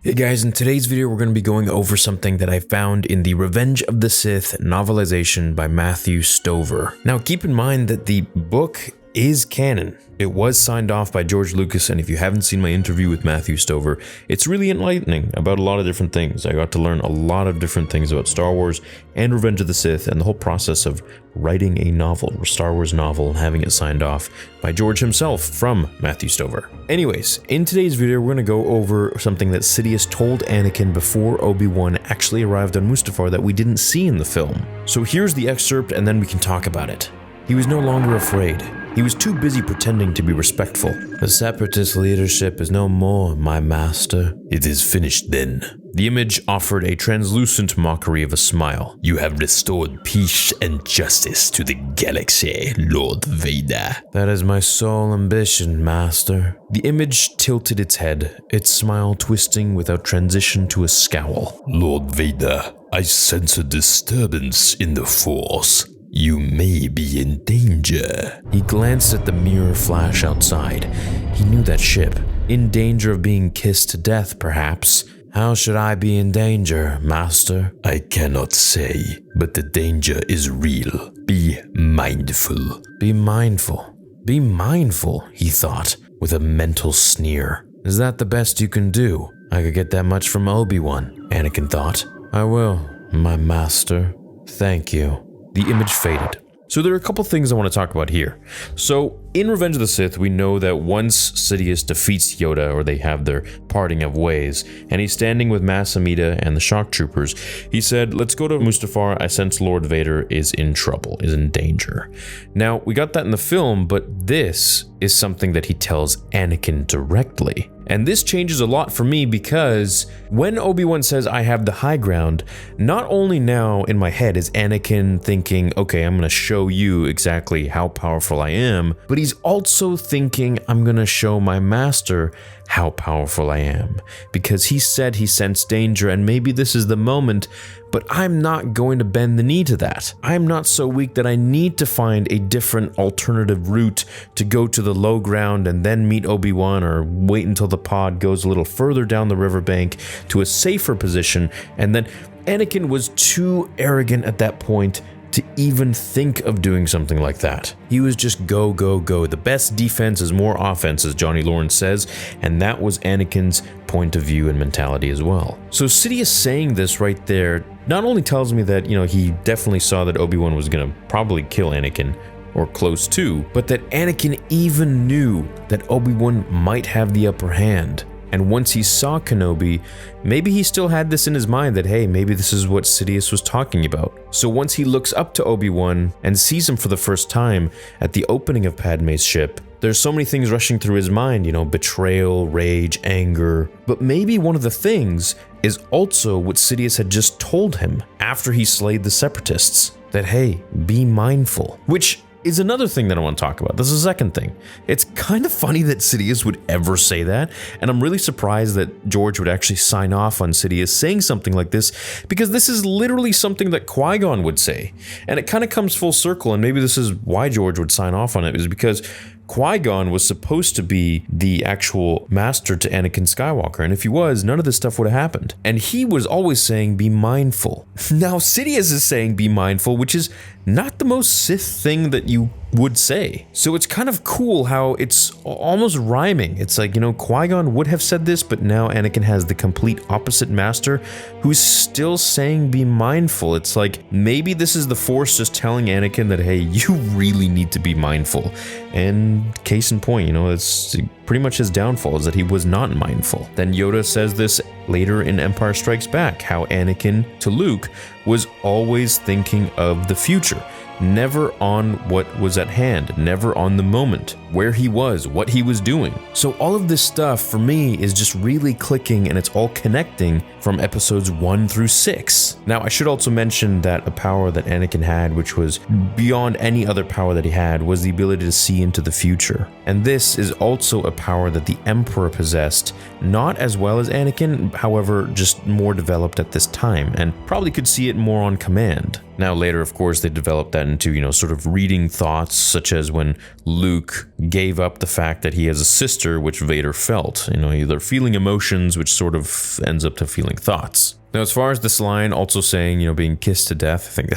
Hey guys, in today's video we're going to be going over something that I found in the Revenge of the Sith novelization by Matthew Stover. Now keep in mind that the book is canon. It was signed off by George Lucas, and if you haven't seen my interview with Matthew Stover, it's really enlightening about a lot of different things. I got to learn a lot of different things about Star Wars and Revenge of the Sith and the whole process of writing a novel, a Star Wars novel, and having it signed off by George himself from Matthew Stover. Anyways, in today's video, we're going to go over something that Sidious told Anakin before Obi-Wan actually arrived on Mustafar that we didn't see in the film. So here's the excerpt, and then we can talk about it. He was no longer afraid. He was too busy pretending to be respectful. The Separatist leadership is no more, my master. It is finished then. The image offered a translucent mockery of a smile. You have restored peace and justice to the galaxy, Lord Vader. That is my sole ambition, master. The image tilted its head, its smile twisting without transition to a scowl. Lord Vader, I sense a disturbance in the Force. You may be in danger. He glanced at the mirror flash outside. He knew that ship. In danger of being kissed to death, perhaps. How should I be in danger, master? I cannot say, but the danger is real. Be mindful. Be mindful. Be mindful, he thought, with a mental sneer. Is that the best you can do? I could get that much from Obi-Wan, Anakin thought. I will, my master. Thank you. The image faded. So there are a couple things I want to talk about here. So in Revenge of the Sith, we know that once Sidious defeats Yoda, or they have their parting of ways, and he's standing with Mas Amedda and the shock troopers, he said, let's go to Mustafar. I sense Lord Vader is in trouble, is in danger. Now, we got that in the film, but this is something that he tells Anakin directly. And this changes a lot for me because when Obi-Wan says, I have the high ground, not only now in my head is Anakin thinking, okay, I'm going to show you exactly how powerful I am, but he's also thinking, I'm going to show my master how powerful I am. Because he said he sensed danger, and maybe this is the moment, but I'm not going to bend the knee to that. I'm not so weak that I need to find a different alternative route to go to the low ground and then meet Obi-Wan, or wait until the pod goes a little further down the riverbank to a safer position. And then Anakin was too arrogant at that point to even think of doing something like that. He was just go, go, go. The best defense is more offense, as Johnny Lawrence says, and that was Anakin's point of view and mentality as well. So Sidious saying this right there not only tells me that, he definitely saw that Obi-Wan was gonna probably kill Anakin, or close to, but that Anakin even knew that Obi-Wan might have the upper hand. And once he saw Kenobi, maybe he still had this in his mind that, hey, maybe this is what Sidious was talking about. So once he looks up to Obi-Wan and sees him for the first time at the opening of Padme's ship, there's so many things rushing through his mind, betrayal, rage, anger. But maybe one of the things is also what Sidious had just told him after he slayed the Separatists, that, hey, be mindful, which is another thing that I want to talk about. This is the second thing. It's kind of funny that Sidious would ever say that, and I'm really surprised that George would actually sign off on Sidious saying something like this, because this is literally something that Qui-Gon would say. And it kind of comes full circle, and maybe this is why George would sign off on it, is because Qui-Gon was supposed to be the actual master to Anakin Skywalker, and if he was, none of this stuff would have happened. And he was always saying, be mindful. Now, Sidious is saying, be mindful, which is not the most Sith thing that you would say. So it's kind of cool how it's almost rhyming. It's like, Qui-Gon would have said this, but now Anakin has the complete opposite master who's still saying be mindful. It's like, maybe this is the Force just telling Anakin that, hey, you really need to be mindful. And case in point, it's pretty much his downfall is that he was not mindful. Then Yoda says this later in Empire Strikes Back, how Anakin to Luke was always thinking of the future. Never on what was at hand, never on the moment, where he was, what he was doing. So all of this stuff for me is just really clicking, and it's all connecting from episodes 1 through 6. Now, I should also mention that a power that Anakin had, which was beyond any other power that he had, was the ability to see into the future. And this is also a power that the Emperor possessed, not as well as Anakin, however, just more developed at this time, and probably could see it more on command. Now later, of course, they developed that into, sort of reading thoughts, such as when Luke gave up the fact that he has a sister, which Vader felt. Either feeling emotions, which sort of ends up to feeling thoughts. Now, as far as this line also saying, being kissed to death, I think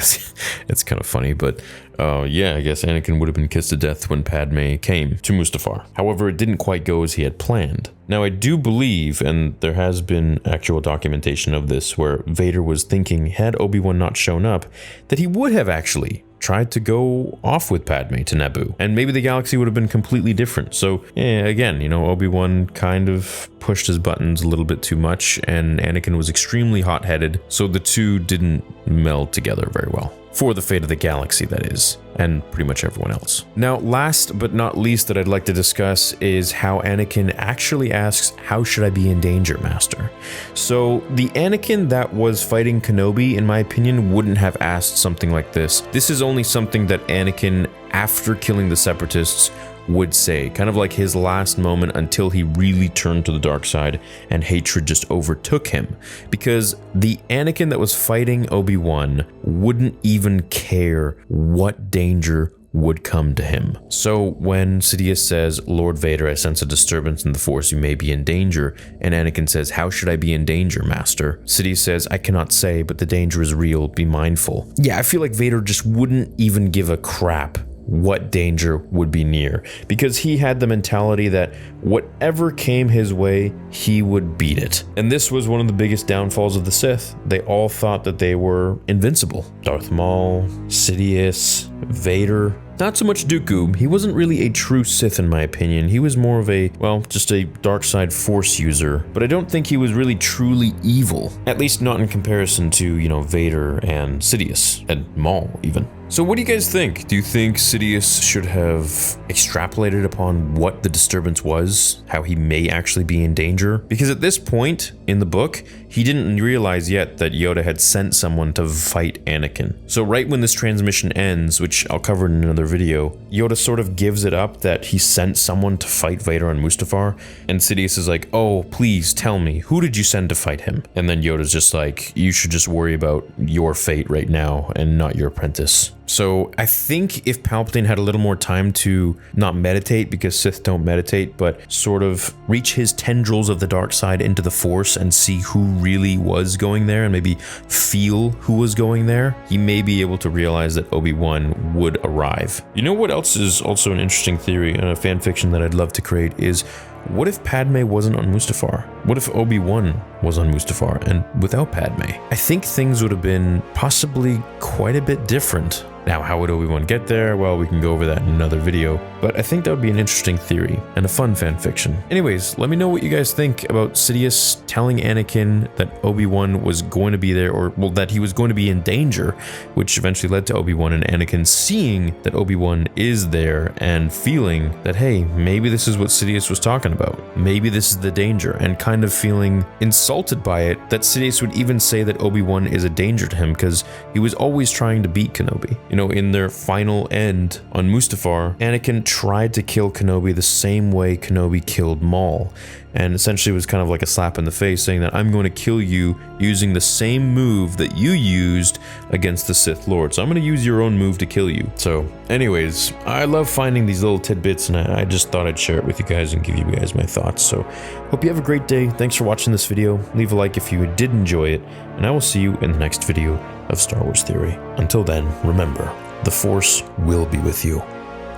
it's kind of funny, but yeah, I guess Anakin would have been kissed to death when Padme came to Mustafar. However, it didn't quite go as he had planned. Now, I do believe, and there has been actual documentation of this, where Vader was thinking, had Obi-Wan not shown up, that he would have actually tried to go off with Padme to Naboo, and maybe the galaxy would have been completely different. So yeah, again, Obi-Wan kind of pushed his buttons a little bit too much, and Anakin was extremely hot-headed, so the two didn't meld together very well. For the fate of the galaxy, that is, and pretty much everyone else. Now, last but not least that I'd like to discuss is how Anakin actually asks, "How should I be in danger, Master?" So, the Anakin that was fighting Kenobi, in my opinion, wouldn't have asked something like this. This is only something that Anakin, after killing the Separatists, would say, kind of like his last moment until he really turned to the dark side and hatred just overtook him. Because the Anakin that was fighting Obi-Wan wouldn't even care what danger would come to him. So when Sidious says, "Lord Vader, I sense a disturbance in the Force, you may be in danger," and Anakin says, "How should I be in danger, Master?" Sidious says, "I cannot say, but the danger is real, be mindful." Yeah, I feel like Vader just wouldn't even give a crap what danger would be near, because he had the mentality that whatever came his way, he would beat it. And this was one of the biggest downfalls of the Sith. They all thought that they were invincible. Darth Maul, Sidious, Vader. Not so much Dooku. He wasn't really a true Sith in my opinion. He was more of just a dark side Force user. But I don't think he was really truly evil. At least not in comparison to, Vader and Sidious, and Maul even. So what do you guys think? Do you think Sidious should have extrapolated upon what the disturbance was? How he may actually be in danger? Because at this point in the book, he didn't realize yet that Yoda had sent someone to fight Anakin. So right when this transmission ends, which I'll cover in another video, Yoda sort of gives it up that he sent someone to fight Vader on Mustafar, and Sidious is like, "Oh, please tell me, who did you send to fight him?" And then Yoda's just like, "You should just worry about your fate right now and not your apprentice." So I think if Palpatine had a little more time to not meditate, because Sith don't meditate, but sort of reach his tendrils of the dark side into the Force and see who really was going there and maybe feel who was going there, he may be able to realize that Obi-Wan would arrive. You know what else is also an interesting theory and a fan fiction that I'd love to create is, what if Padme wasn't on Mustafar? What if Obi-Wan was on Mustafar and without Padme? I think things would have been possibly quite a bit different. Now, how would Obi-Wan get there? Well, we can go over that in another video, but I think that would be an interesting theory and a fun fan fiction. Anyways, let me know what you guys think about Sidious telling Anakin that Obi-Wan was going to be there, or well, that he was going to be in danger, which eventually led to Obi-Wan and Anakin seeing that Obi-Wan is there and feeling that, hey, maybe this is what Sidious was talking about. Maybe this is the danger, and kind of feeling insulted by it that Sidious would even say that Obi-Wan is a danger to him because he was always trying to beat Kenobi. In their final end on Mustafar, Anakin tried to kill Kenobi the same way Kenobi killed Maul, and essentially was kind of like a slap in the face, saying that I'm going to kill you using the same move that you used against the Sith Lord. So I'm going to use your own move to kill you. So anyways, I love finding these little tidbits, and I just thought I'd share it with you guys and give you guys my thoughts. So hope you have a great day. Thanks for watching this video. Leave a like if you did enjoy it, and I will see you in the next video of Star Wars Theory. Until then, remember, the Force will be with you,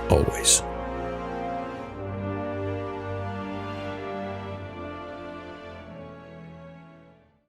always.